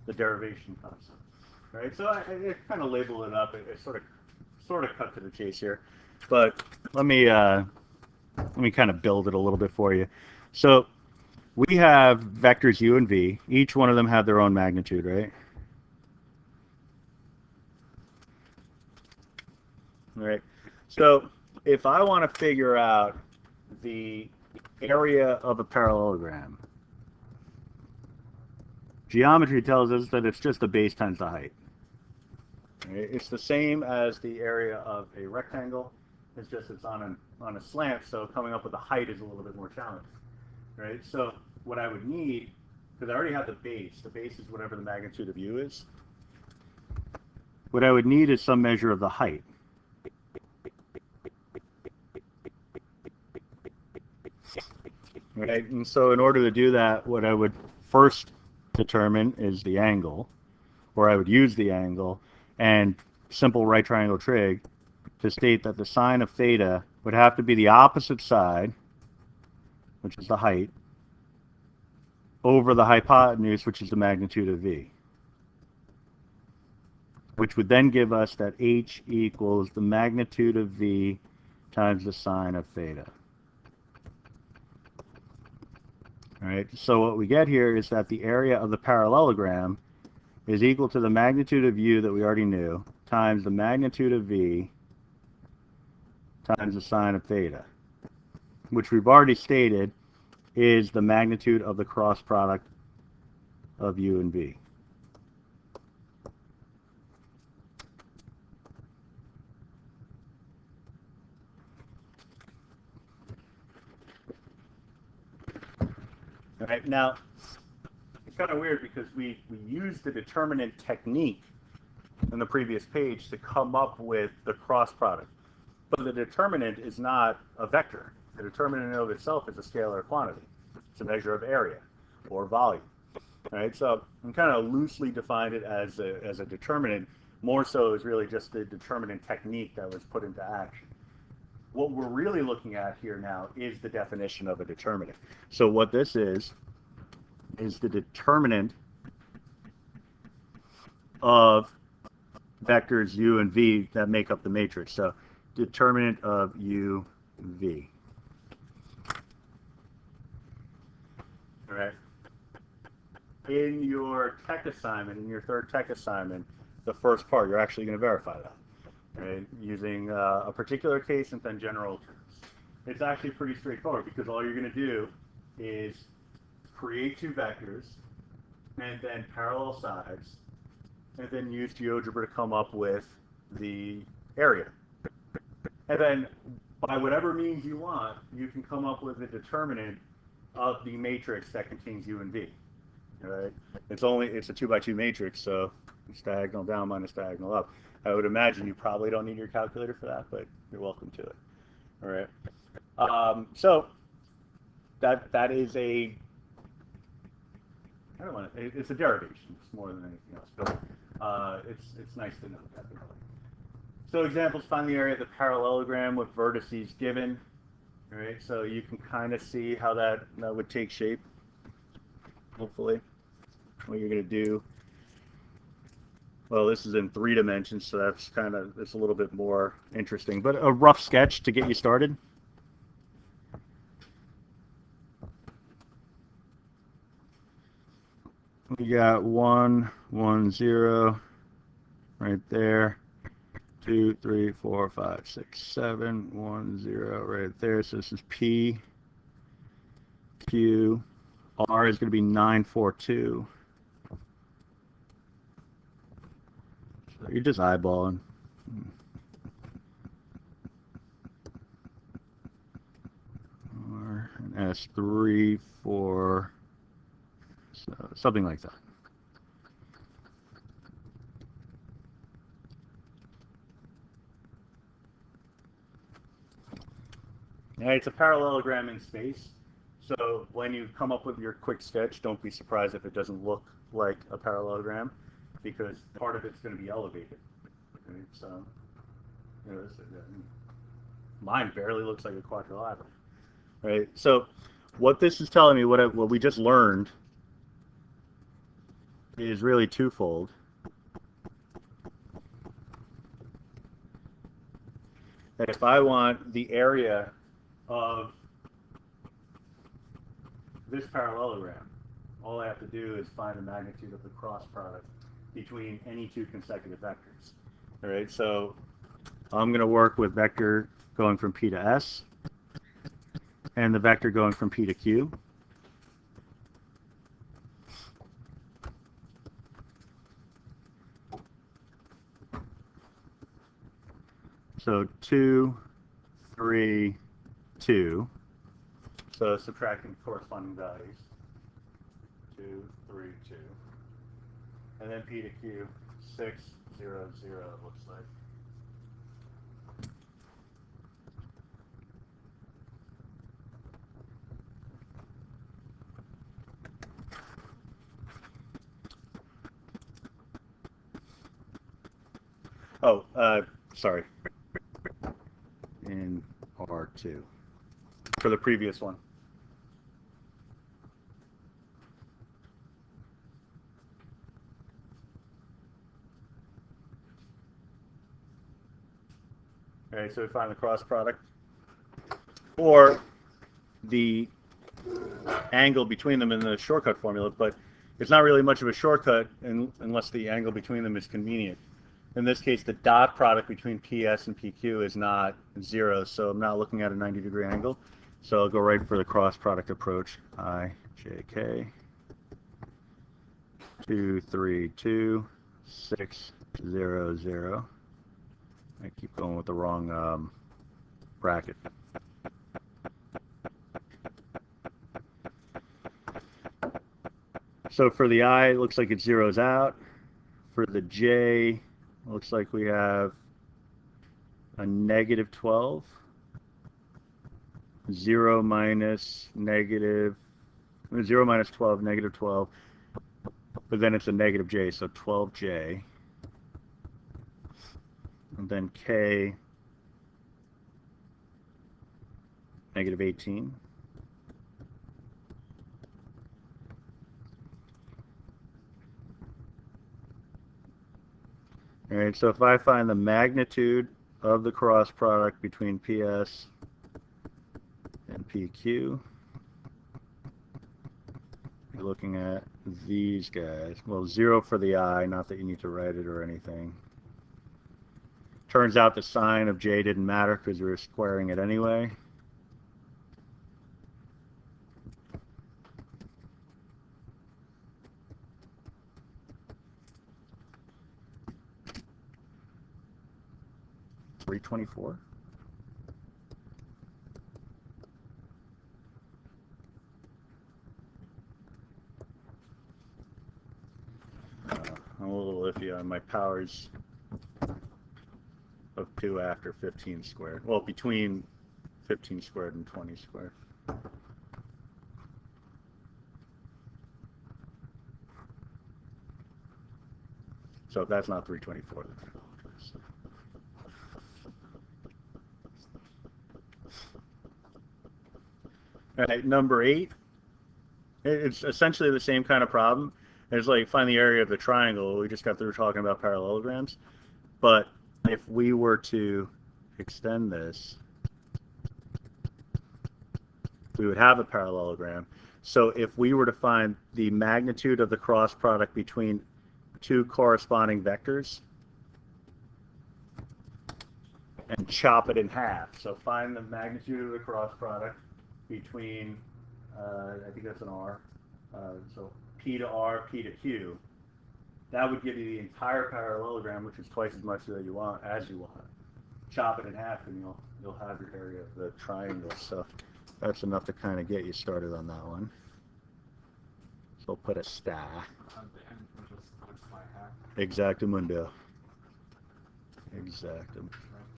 the derivation constant, right? So I kind of labeled it up. It sort of cut to the chase here, but let me kind of build it a little bit for you. So we have vectors u and v. Each one of them have their own magnitude, right? All right. So if I want to figure out the area of a parallelogram, geometry tells us that it's just the base times the height. Right? It's the same as the area of a rectangle. It's just it's on a slant, so coming up with the height is a little bit more challenging. Right? So what I would need, because I already have the base is whatever the magnitude of u is. What I would need is some measure of the height. Right? And so in order to do that, what I would first determine is the angle, or I would use the angle, and simple right triangle trig to state that the sine of theta would have to be the opposite side, which is the height, over the hypotenuse, which is the magnitude of v, which would then give us that h equals the magnitude of v times the sine of theta. All right, so what we get here is that the area of the parallelogram is equal to the magnitude of u that we already knew times the magnitude of v times the sine of theta, which we've already stated is the magnitude of the cross product of u and v. All right, now it's kind of weird because we used the determinant technique in the previous page to come up with the cross product. But the determinant is not a vector. The determinant in and of itself is a scalar quantity. It's a measure of area or volume. Right? So I'm kind of loosely defined it as a determinant. More so is really just the determinant technique that was put into action. What we're really looking at here now is the definition of a determinant. So what this is the determinant of vectors u and v that make up the matrix. So determinant of u, v. All right. In your tech assignment, in your third tech assignment, the first part, you're actually going to verify that, right? Using a particular case and then general terms. It's actually pretty straightforward because all you're going to do is create two vectors and then parallel sides and then use GeoGebra to come up with the area. And then by whatever means you want, you can come up with a determinant of the matrix that contains u and v. Right? It's a 2 by 2 matrix, so diagonal down minus diagonal up. I would imagine you probably don't need your calculator for that, but you're welcome to it. All right. So that is it's a derivation. It's more than anything else, but it's nice to know that. So examples: find the area of the parallelogram with vertices given. All right. So you can kind of see how that would take shape. Hopefully, what you're going to do. Well, this is in 3 dimensions, so it's a little bit more interesting. But a rough sketch to get you started. We got 1, 1, 0 right there. 2, 3, 4, 5, 6, 7, 1, 0 right there. So this is P, Q, R is going to be 9, 4, 2. So you're just eyeballing. R and S 3, 4, so something like that. All right, it's a parallelogram in space. So when you come up with your quick sketch, don't be surprised if it doesn't look like a parallelogram, because part of it's going to be elevated. Right? So, mine barely looks like a quadrilateral. Right? So what this is telling me, what we just learned, is really twofold. That if I want the area of this parallelogram, all I have to do is find the magnitude of the cross product between any two consecutive vectors. All right, so I'm going to work with vector going from P to S and the vector going from P to Q. So 2, 3, 2. So subtracting corresponding values. 2, 3, 2. And then P to Q, 6, 0, 0, it looks like. Oh, sorry. In R2 for the previous one. All right, so we find the cross product or the angle between them in the shortcut formula, but it's not really much of a shortcut unless the angle between them is convenient. In this case, the dot product between PS and PQ is not 0, so I'm not looking at a 90-degree angle. So I'll go right for the cross product approach. I, J, K, 2, 3, 2, 6, 0, 0. I keep going with the wrong bracket. So for the I, it looks like it zeroes out. For the J, looks like we have a negative 12. 0 minus 12, negative 12. But then it's a negative J, so 12J. And then K, negative 18. All right, so if I find the magnitude of the cross product between PS and PQ, you're looking at these guys. Well, 0 for the I, not that you need to write it or anything. Turns out the sign of J didn't matter because we were squaring it anyway. $324. I'm a little iffy on my powers of 2 after 15 squared. Well, between 15 squared and 20 squared. So if that's not 324, then I apologize. All right, number 8. It's essentially the same kind of problem. It's like find the area of the triangle. We just got through talking about parallelograms. But if we were to extend this, we would have a parallelogram. So if we were to find the magnitude of the cross product between two corresponding vectors and chop it in half. So find the magnitude of the cross product between, I think that's an R, so P to R, P to Q. That would give you the entire parallelogram, which is twice as much as you want. Chop it in half, and you'll have your area of the triangle. So that's enough to kind of get you started on that one. So we'll put a star. Exactamundo. Exactamundo.